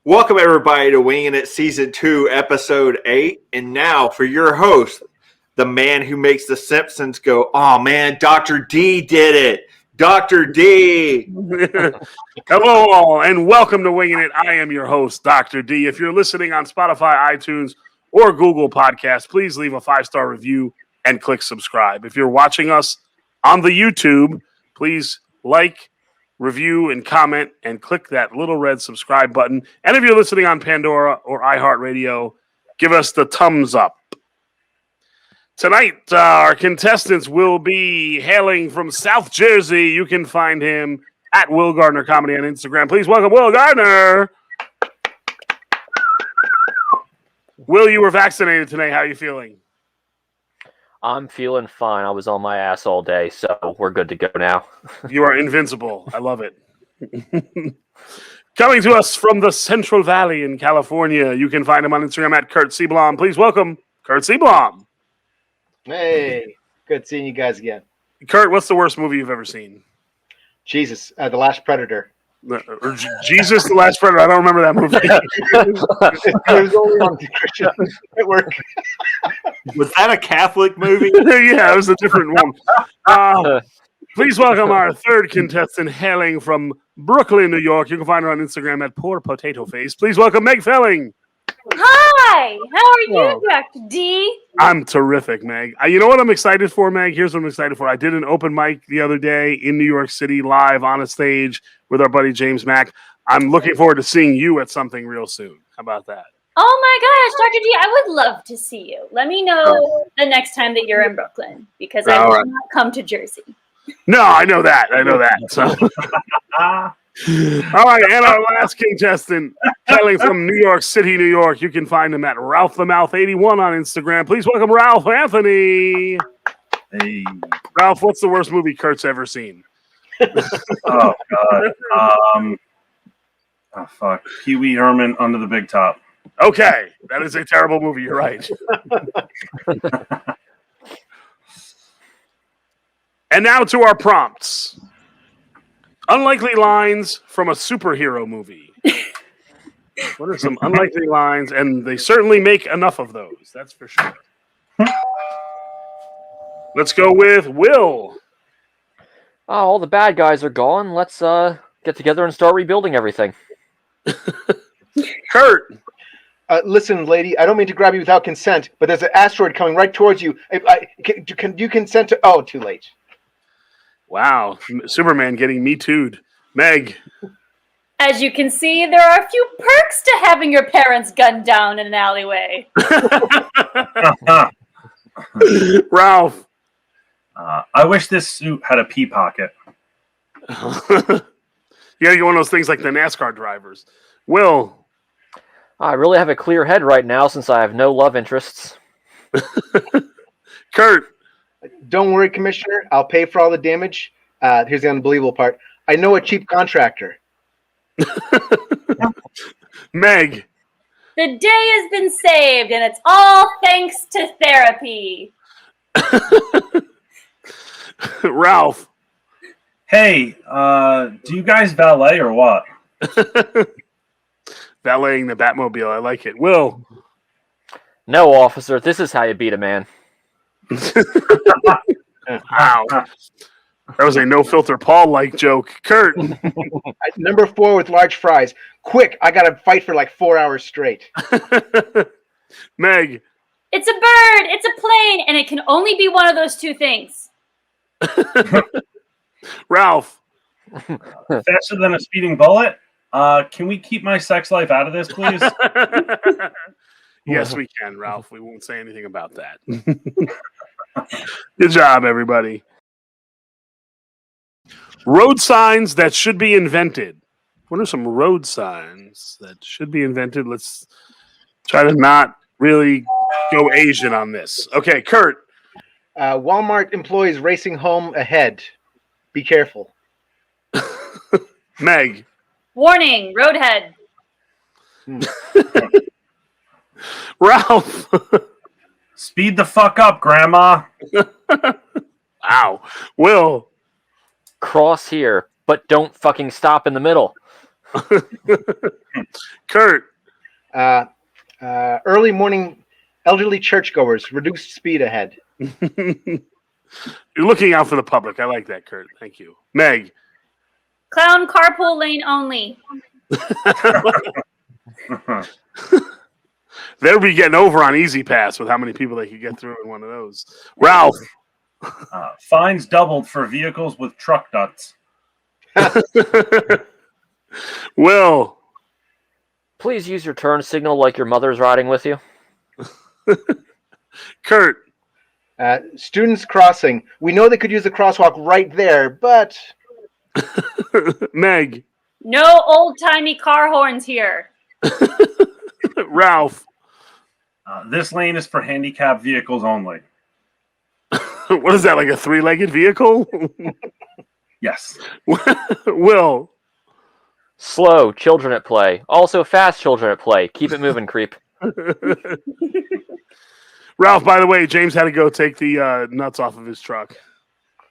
Welcome, everybody, to Wingin' It Season 2, Episode 8. And now, for your host, the man who makes The Simpsons go, oh, man, Dr. D did it. Dr. D. Hello, all, and welcome to Wingin' It. I am your host, Dr. D. If you're listening on Spotify, iTunes, or Google Podcasts, please leave a 5-star review and click subscribe. If you're watching us on the YouTube, please like, review, and comment, and click that little red subscribe button. And if you're listening on Pandora or iHeartRadio, give us the thumbs up. Tonight, our contestants will be hailing from South Jersey. You can find him at Will Gardiner Comedy on Instagram. Please welcome Will Gardiner. Will, you were vaccinated today. How are you feeling? I'm feeling fine. I was on my ass all day, so we're good to go now. You are invincible. I love it. Coming to us from the Central Valley in California, you can find him on Instagram at Curt Seablom. Please welcome Curt Seablom. Hey, good seeing you guys again. Curt, what's the worst movie you've ever seen? Jesus, The Last Predator. Or Jesus, The Last Predator. I don't remember that movie. It was only on Christian Network. Was that a Catholic movie? Yeah, it was a different one. Please welcome our third contestant hailing from Brooklyn, New York. You can find her on Instagram at Poor Potato Face. Please welcome Meg Felling. Hi, how are you, Dr. D? I'm terrific, Meg. You know what I'm excited for, Meg? Here's what I'm excited for. I did an open mic the other day in New York City, live on a stage with our buddy James Mack. I'm looking forward to seeing you at something real soon. How about that? Oh my gosh, Dr. D, I would love to see you. Let me know the next time that you're in Brooklyn, because I will not come to Jersey. No, I know that. So. All right, and our last contestant, hailing from New York City, New York. You can find him at Ralph the Mouth 81 on Instagram. Please welcome Ralph Anthony. Hey. Ralph, what's the worst movie Kurt's ever seen? Oh God. Fuck. Pee Wee Herman Under the Big Top. Okay, that is a terrible movie. You're right. And now to our prompts. Unlikely lines from a superhero movie. What are some unlikely lines? And they certainly make enough of those. That's for sure. Let's go with Will. Oh, all the bad guys are gone. Let's get together and start rebuilding everything. Curt. Listen, lady, I don't mean to grab you without consent, but there's an asteroid coming right towards you. Can you consent to... Oh, too late. Wow, Superman getting Me Too'd. Meg. As you can see, there are a few perks to having your parents gunned down in an alleyway. Ralph. I wish this suit had a pee pocket. You gotta get one of those things like the NASCAR drivers. Will. I really have a clear head right now since I have no love interests. Curt. Don't worry, Commissioner. I'll pay for all the damage. Here's the unbelievable part. I know a cheap contractor. Meg. The day has been saved, and it's all thanks to therapy. Ralph. Hey, do you guys valet or what? Valeting the Batmobile. I like it. Will. No, officer. This is how you beat a man. Wow. That was a no-filter Paul-like joke. Curt. Number 4 with large fries. Quick, I got to fight for like 4 hours straight. Meg. It's a bird, it's a plane, and it can only be one of those two things. Ralph. Faster than a speeding bullet? Can we keep my sex life out of this, please? Yes, we can, Ralph. We won't say anything about that. Good job, everybody. Road signs that should be invented. What are some road signs that should be invented? Let's try to not really go Asian on this. Okay, Curt. Walmart employees racing home ahead. Be careful. Meg. Warning, roadhead. Ralph. Speed the fuck up, Grandma. Wow. Will. Cross here, but don't fucking stop in the middle. Curt. Early morning elderly churchgoers, reduced speed ahead. You're looking out for the public. I like that, Curt. Thank you. Meg. Clown carpool lane only. They'll be getting over on Easy Pass with how many people they could get through in one of those. Ralph. Fines doubled for vehicles with truck nuts. Will. Please use your turn signal like your mother's riding with you. Curt. Students crossing. We know they could use the crosswalk right there, but... Meg. No old-timey car horns here. Ralph. This lane is for handicapped vehicles only. What is that, like a three-legged vehicle? Yes. Will. Slow, children at play. Also fast children at play. Keep it moving, creep. Ralph, by the way, James had to go take the nuts off of his truck.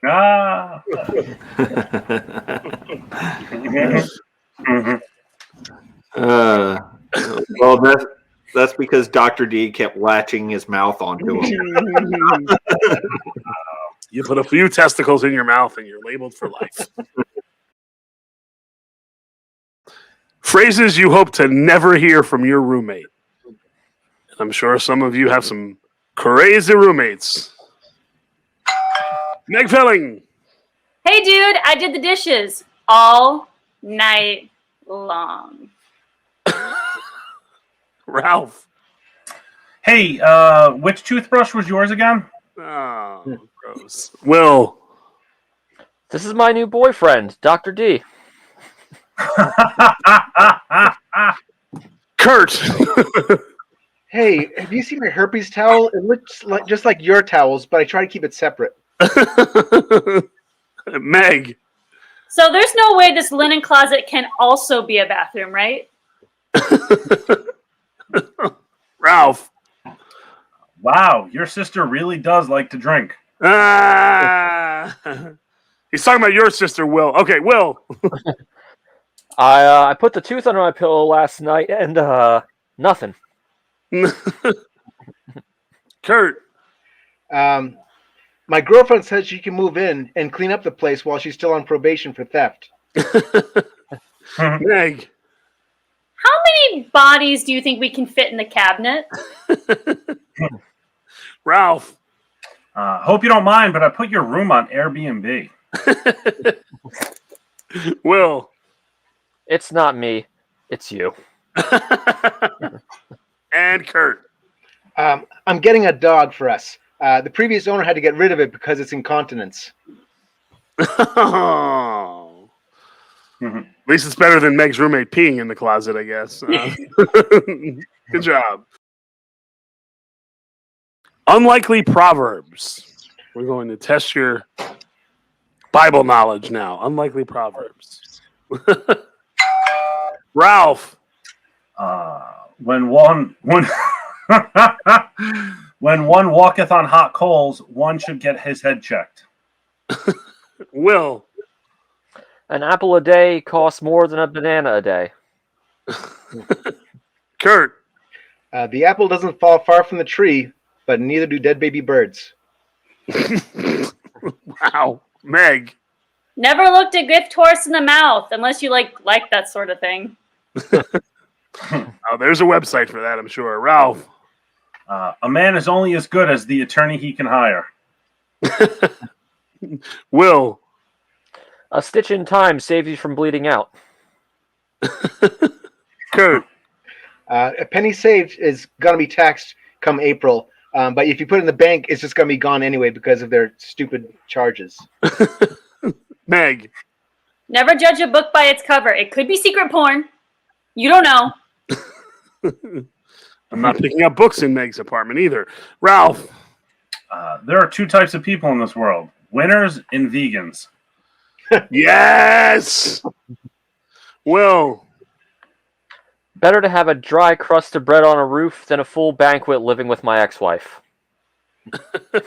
Ah. Well, that's because Dr. D kept latching his mouth onto him. You put a few testicles in your mouth and you're labeled for life. Phrases you hope to never hear from your roommate. I'm sure some of you have some crazy roommates. Meg Felling. Hey, dude, I did the dishes all night long. Ralph. Hey, which toothbrush was yours again? Oh, gross. Will. This is my new boyfriend, Dr. D. Curt. Hey, have you seen my herpes towel? It looks just like your towels, but I try to keep it separate. Meg. So there's no way this linen closet can also be a bathroom, right? Ralph. Wow, your sister really does like to drink. He's talking about your sister, Will. Okay, Will. I put the tooth under my pillow last night and nothing. Curt. My girlfriend says she can move in and clean up the place while she's still on probation for theft. Meg. How many bodies do you think we can fit in the cabinet? Ralph. Hope you don't mind, but I put your room on Airbnb. Will. It's not me. It's you. And Curt. I'm getting a dog for us. The previous owner had to get rid of it because it's incontinence. Oh. At least it's better than Meg's roommate peeing in the closet, I guess. Good job. Unlikely proverbs. We're going to test your Bible knowledge now. Unlikely proverbs. Ralph. When one walketh on hot coals, one should get his head checked. Will. An apple a day costs more than a banana a day. Curt. The apple doesn't fall far from the tree, but neither do dead baby birds. Wow. Meg. Never looked a gift horse in the mouth unless you like that sort of thing. Oh, there's a website for that, I'm sure. Ralph. A man is only as good as the attorney he can hire. Will. A stitch in time saves you from bleeding out. Curt. A penny saved is going to be taxed come April, but if you put it in the bank, it's just going to be gone anyway because of their stupid charges. Meg. Never judge a book by its cover. It could be secret porn. You don't know. I'm not picking up books in Meg's apartment either. Ralph. There are two types of people in this world: winners and vegans. Yes. Will. Better to have a dry crust of bread on a roof than a full banquet living with my ex-wife. That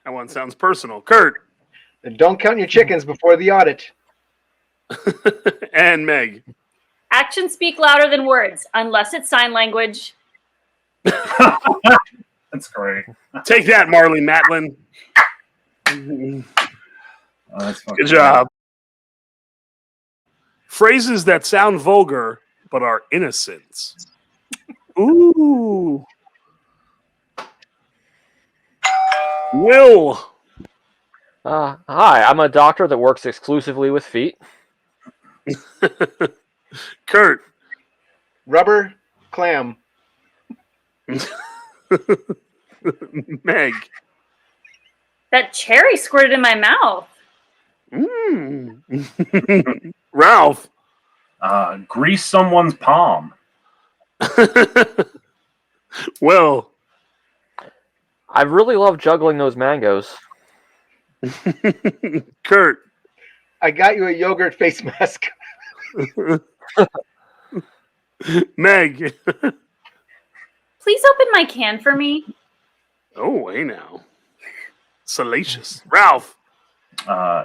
one sounds personal. Curt. And don't count your chickens before the audit. And Meg. Actions speak louder than words, unless it's sign language. That's great. Take that, Marley Matlin. Oh, that's fucking Good job. Phrases that sound vulgar but are innocent. Ooh. Will. Hi, I'm a doctor that works exclusively with feet. Curt. Rubber clam. Meg. That cherry squirted in my mouth. Ralph. Grease someone's palm. Will. I really love juggling those mangoes. Curt. I got you a yogurt face mask. Meg. Please open my can for me. Oh, hey now. Salacious. Ralph.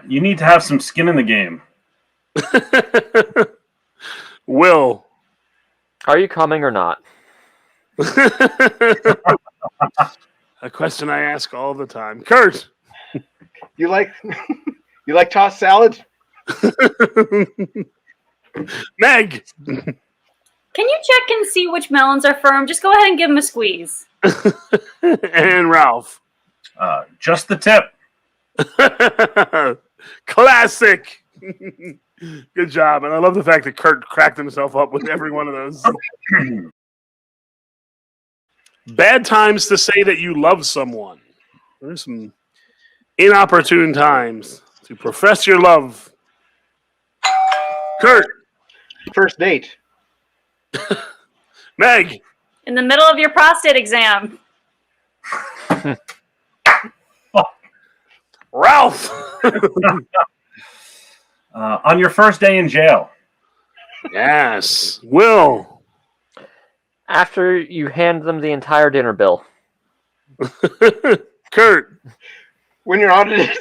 You need to have some skin in the game. Will. Are you coming or not? A question I ask all the time. Curt. You like tossed salad? Meg. Can you check and see which melons are firm? Just go ahead and give them a squeeze. And Ralph. Just the tip. Classic. Good job. And I love the fact that Curt cracked himself up with every one of those. Bad times to say that you love someone. There's some inopportune times to profess your love. Curt. First date. Meg. In the middle of your prostate exam. Ralph. On your first day in jail. Yes. Will. After you hand them the entire dinner bill. Curt. When you're audited.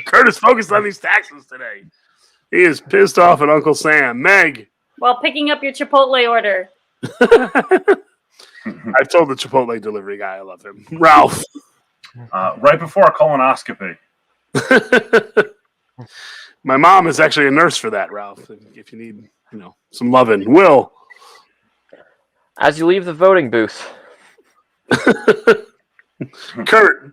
Curt is focused on these taxes today. He is pissed off at Uncle Sam. Meg. While picking up your Chipotle order. I've told the Chipotle delivery guy I love him. Ralph. Right before a colonoscopy. My mom is actually a nurse for that, Ralph. If you need, some loving. Will. As you leave the voting booth. Curt.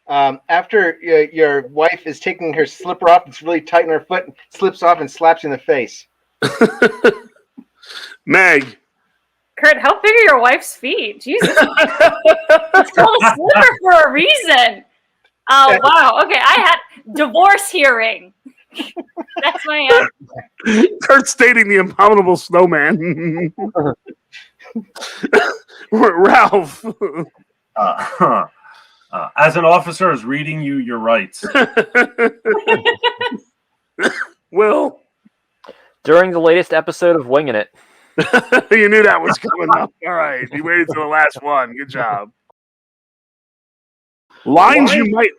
After your wife is taking her slipper off, it's really tight in her foot, slips off and slaps you in the face. Meg. Curt, how big are your wife's feet? Jesus. It's called a slipper for a reason. Oh, wow. Okay, I had divorce hearing. That's my answer. Curt stating the abominable snowman. Ralph. As an officer is reading you your rights. Will. During the latest episode of Wingin' It. You knew that was coming up. All right. You waited till the last one. Good job. Lines you might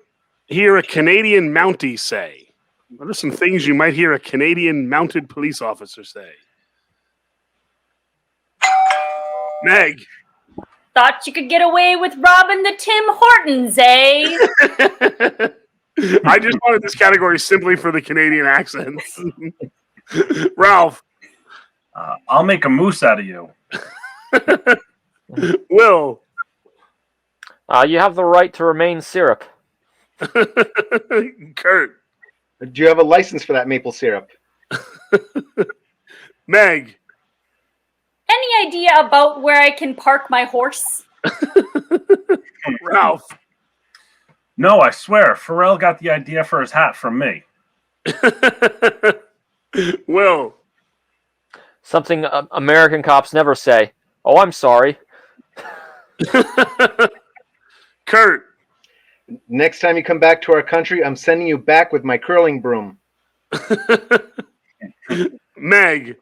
hear a Canadian Mountie say. What are some things you might hear a Canadian mounted police officer say? Meg. Thought you could get away with robbing the Tim Hortons, eh? I just wanted this category simply for the Canadian accents. Ralph. I'll make a moose out of you. Will. You have the right to remain syrup. Curt. Do you have a license for that maple syrup? Meg. Any idea about where I can park my horse? Ralph. No, I swear, Pharrell got the idea for his hat from me. Will. Something American cops never say. Oh, I'm sorry. Curt. Next time you come back to our country, I'm sending you back with my curling broom. Meg.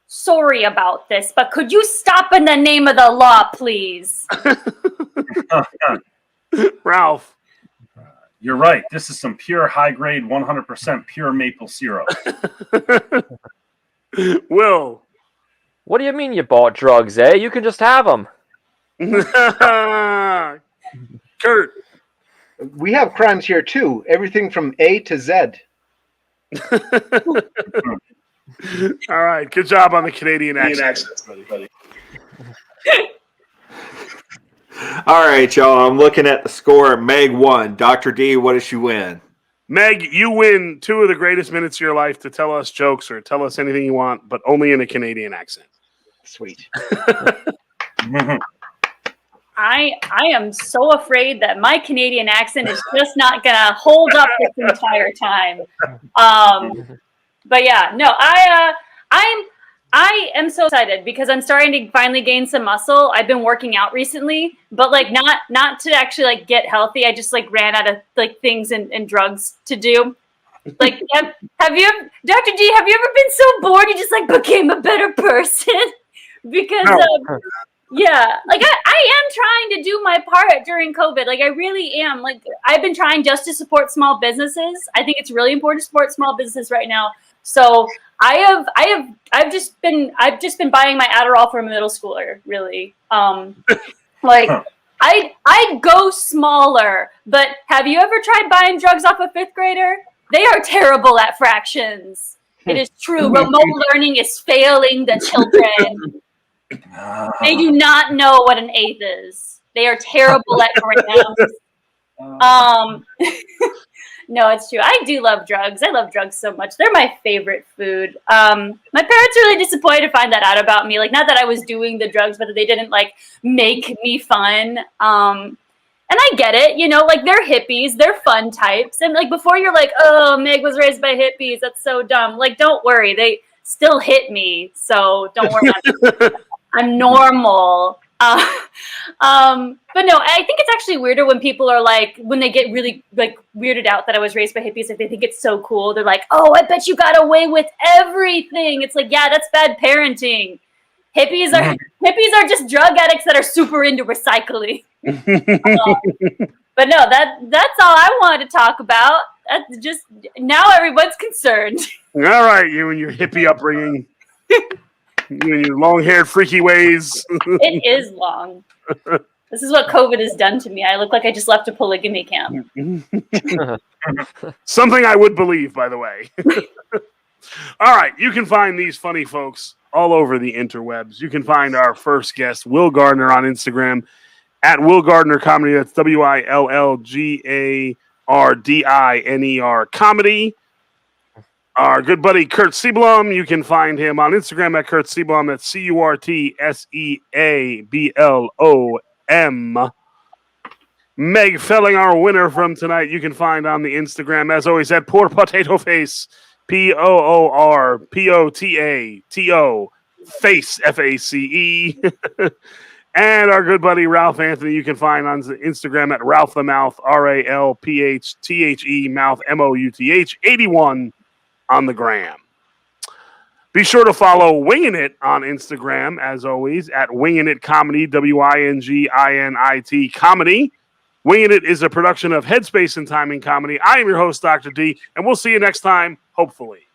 Sorry about this, but could you stop in the name of the law, please? Ralph. You're right. This is some pure high-grade, 100% pure maple syrup. Will. What do you mean you bought drugs, eh? You can just have them. Curt. We have crimes here too. Everything from A to Z. All right. Good job on the Canadian accent, buddy. All right, y'all. I'm looking at the score. Meg won. Dr. D, what does she win? Meg, you win 2 of the greatest minutes of your life to tell us jokes or tell us anything you want, but only in a Canadian accent. Sweet. I am so afraid that my Canadian accent is just not gonna hold up this entire time. But yeah, no, I am so excited because I'm starting to finally gain some muscle. I've been working out recently, but like not to actually like get healthy. I just like ran out of like things and drugs to do. Like, have you, Dr. D? Have you ever been so bored you just like became a better person? Because yeah, like I am trying to do my part during COVID. Like I really am. Like I've been trying just to support small businesses. I think it's really important to support small businesses right now. So I've just been buying my Adderall for a middle schooler, really. Like I'd go smaller, but have you ever tried buying drugs off a 5th grader? They are terrible at fractions. It is true. Remote learning is failing the children. They do not know what an eighth is. They are terrible at grams. No, it's true. I do love drugs. I love drugs so much. They're my favorite food. My parents are really disappointed to find that out about me. Like, not that I was doing the drugs, but that they didn't like make me fun. And I get it, you know, like they're hippies, they're fun types. And like before you're like, oh, Meg was raised by hippies. That's so dumb. Like, don't worry. They still hit me. So don't worry. I'm normal. But no, I think it's actually weirder when people are like, when they get really like weirded out that I was raised by hippies, like they think it's so cool. They're like, oh, I bet you got away with everything. It's like, yeah, that's bad parenting. Hippies are just drug addicts that are super into recycling. But no, that's all I wanted to talk about. That's just now everyone's concerned. All right, you and your hippie upbringing. You and your long-haired freaky ways. It is long. This is what COVID has done to me. I look like I just left a polygamy camp. Something I would believe, by the way. All right, you can find these funny folks all over the interwebs. You can find our first guest, Will Gardiner, on Instagram at Will Gardiner Comedy. That's WILLGARDINER Comedy. Our good buddy Curt Seablom, you can find him on Instagram at Curt Seablom. That's CurtSeablom. Meg Felling, our winner from tonight, you can find on the Instagram, as always, at Poor Potato Face, POORPOTATO, Face, FACE. And our good buddy Ralph Anthony, you can find on Instagram at Ralph the Mouth, RALPHTHE, Mouth, MOUTH, 81 on the gram. Be sure to follow Wingin' It on Instagram, as always, at Wingin' It Comedy, WINGINIT Comedy. Wingin' It is a production of Headspace and Timing Comedy. I am your host, Dr. D, and we'll see you next time, hopefully.